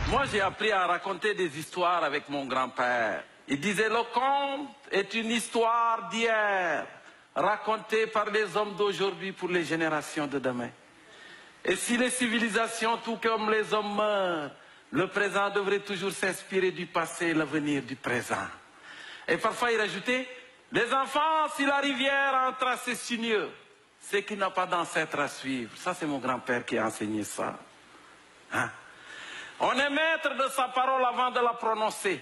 Moi, j'ai appris à raconter des histoires avec mon grand-père. Il disait, le conte est une histoire d'hier, racontée par les hommes d'aujourd'hui pour les générations de demain. Et si les civilisations, tout comme les hommes, meurent, le présent devrait toujours s'inspirer du passé et l'avenir du présent. Et parfois, il rajoutait, les enfants, si la rivière a un tracé sinueux, c'est qu'il n'a pas d'ancêtre à suivre. Ça, c'est mon grand-père qui a enseigné ça. Hein? On est maître de sa parole avant de la prononcer.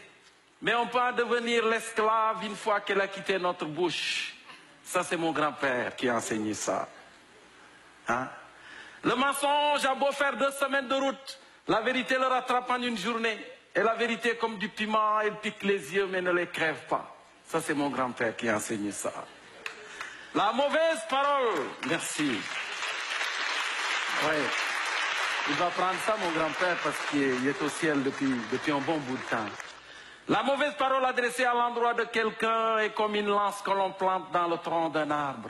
Mais on peut en devenir l'esclave une fois qu'elle a quitté notre bouche. Ça, c'est mon grand-père qui a enseigné ça. Hein? Le mensonge a beau faire 2 semaines de route, la vérité le rattrape en une journée. Et la vérité, comme du piment, elle pique les yeux mais ne les crève pas. Ça, c'est mon grand-père qui a enseigné ça. La mauvaise parole, merci. Oui. Il va prendre ça, mon grand-père, parce qu'il est au ciel depuis un bon bout de temps. La mauvaise parole adressée à l'endroit de quelqu'un est comme une lance que l'on plante dans le tronc d'un arbre.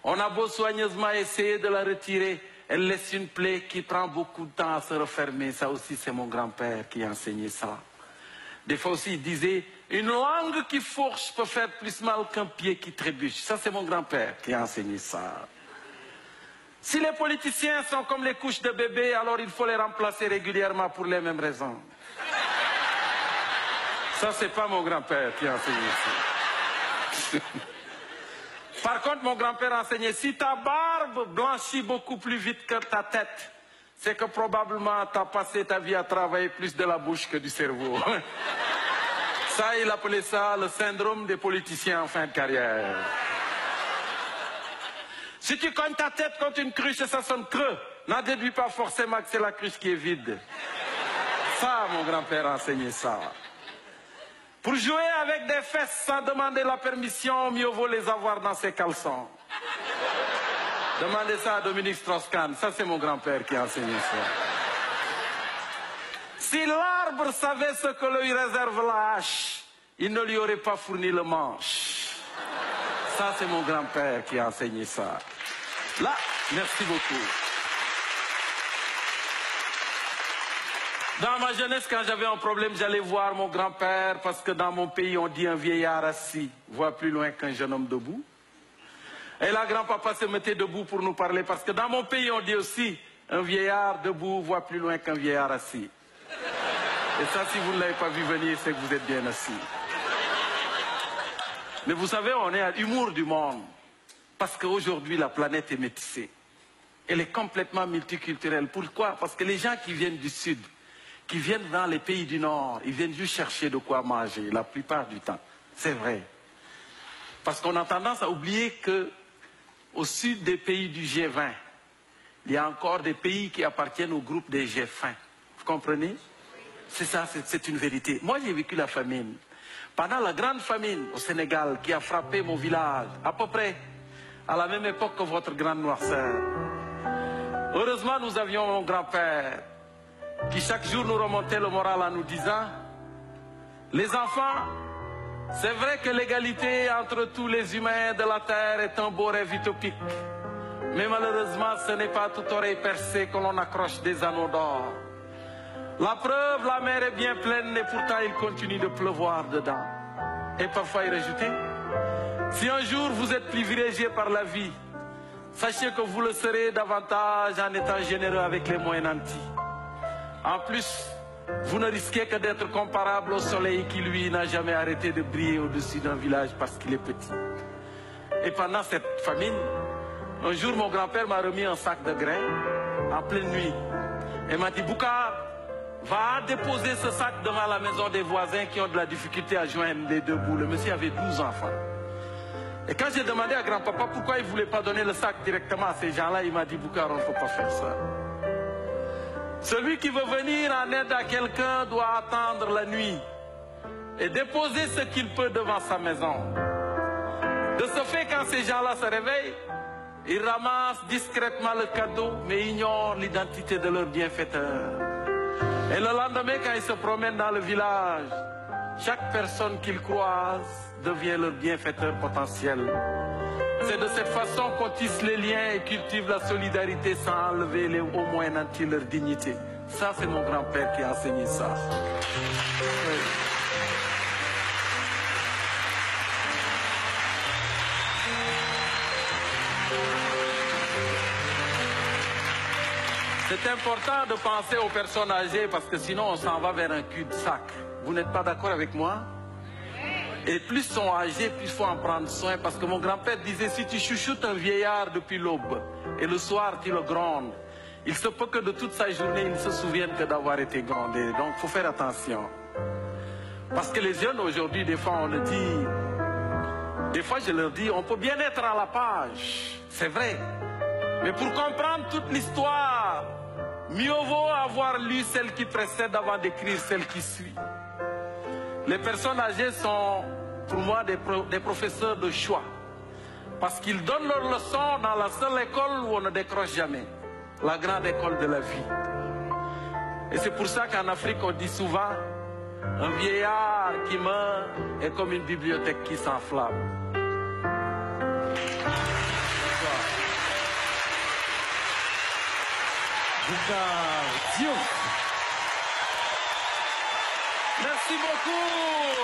On a beau soigneusement essayer de la retirer, elle laisse une plaie qui prend beaucoup de temps à se refermer. Ça aussi, c'est mon grand-père qui a enseigné ça. Des fois aussi, il disait, une langue qui fourche peut faire plus mal qu'un pied qui trébuche. Ça, c'est mon grand-père qui a enseigné ça. Si les politiciens sont comme les couches de bébé, alors il faut les remplacer régulièrement pour les mêmes raisons. Ça, c'est pas mon grand-père qui a enseigné ça. Par contre, mon grand-père a enseigné, si ta barbe blanchit beaucoup plus vite que ta tête, c'est que probablement tu as passé ta vie à travailler plus de la bouche que du cerveau. Ça, il appelait ça le syndrome des politiciens en fin de carrière. Si tu cognes ta tête contre une cruche et ça sonne creux, n'en déduis pas forcément que c'est la cruche qui est vide. Ça, mon grand-père a enseigné ça. Pour jouer avec des fesses sans demander la permission, mieux vaut les avoir dans ses caleçons. Demandez ça à Dominique Strauss-Kahn. Ça, c'est mon grand-père qui a enseigné ça. Si l'arbre savait ce que lui réserve la hache, il ne lui aurait pas fourni le manche. Ça, c'est mon grand-père qui a enseigné ça. Là, merci beaucoup. Dans ma jeunesse, quand j'avais un problème, j'allais voir mon grand-père, parce que dans mon pays, on dit un vieillard assis voit plus loin qu'un jeune homme debout. Et là, grand-papa se mettait debout pour nous parler, parce que dans mon pays, on dit aussi un vieillard debout voit plus loin qu'un vieillard assis. Et ça, si vous ne l'avez pas vu venir, c'est que vous êtes bien assis. Mais vous savez, on est à l'humour du monde, parce qu'aujourd'hui, la planète est métissée. Elle est complètement multiculturelle. Pourquoi? Parce que les gens qui viennent du Sud, qui viennent dans les pays du Nord, ils viennent juste chercher de quoi manger, la plupart du temps. C'est vrai. Parce qu'on a tendance à oublier qu'au sud des pays du G20, il y a encore des pays qui appartiennent au groupe des G20. Vous comprenez? C'est ça, c'est une vérité. Moi, j'ai vécu la famine. Pendant la grande famine au Sénégal qui a frappé mon village, à peu près à la même époque que votre grande noirceur. Heureusement, nous avions mon grand-père qui chaque jour nous remontait le moral en nous disant, les enfants, c'est vrai que l'égalité entre tous les humains de la terre est un beau rêve utopique. Mais malheureusement, ce n'est pas à toute oreille percée que l'on accroche des anneaux d'or. La preuve, la mer est bien pleine et pourtant il continue de pleuvoir dedans. Et parfois il rajoutait, si un jour vous êtes privilégié par la vie, sachez que vous le serez davantage en étant généreux avec les moins nantis. En plus, vous ne risquez que d'être comparable au soleil qui, lui, n'a jamais arrêté de briller au-dessus d'un village parce qu'il est petit. Et pendant cette famine, un jour, mon grand-père m'a remis un sac de grains en pleine nuit. Et m'a dit, Bouka, va déposer ce sac devant la maison des voisins qui ont de la difficulté à joindre les deux bouts. Le monsieur avait 12 enfants. Et quand j'ai demandé à grand-papa pourquoi il ne voulait pas donner le sac directement à ces gens-là, il m'a dit, Bouka, on ne peut pas faire ça. Celui qui veut venir en aide à quelqu'un doit attendre la nuit et déposer ce qu'il peut devant sa maison. De ce fait, quand ces gens-là se réveillent, ils ramassent discrètement le cadeau, mais ignorent l'identité de leur bienfaiteur. Et le lendemain, quand ils se promènent dans le village, chaque personne qu'ils croisent devient leur bienfaiteur potentiel. C'est de cette façon qu'on tisse les liens et cultive la solidarité sans enlever au moins nantis leur dignité. Ça, c'est mon grand-père qui a enseigné ça. Oui. C'est important de penser aux personnes âgées parce que sinon on s'en va vers un cul-de-sac. Vous n'êtes pas d'accord avec moi? Et plus ils sont âgés, plus il faut en prendre soin. Parce que mon grand-père disait, si tu chouchoutes un vieillard depuis l'aube et le soir tu le grondes, il se peut que de toute sa journée, il ne se souvienne que d'avoir été grondé. Donc il faut faire attention. Parce que les jeunes aujourd'hui, des fois on le dit, des fois je leur dis, on peut bien être à la page, c'est vrai. Mais pour comprendre toute l'histoire, mieux vaut avoir lu celle qui précède avant d'écrire celle qui suit. Les personnes âgées sont, pour moi, des professeurs de choix. Parce qu'ils donnent leurs leçons dans la seule école où on ne décroche jamais. La grande école de la vie. Et c'est pour ça qu'en Afrique, on dit souvent, un vieillard qui meurt est comme une bibliothèque qui s'enflamme. Boucar Diouf. Merci beaucoup.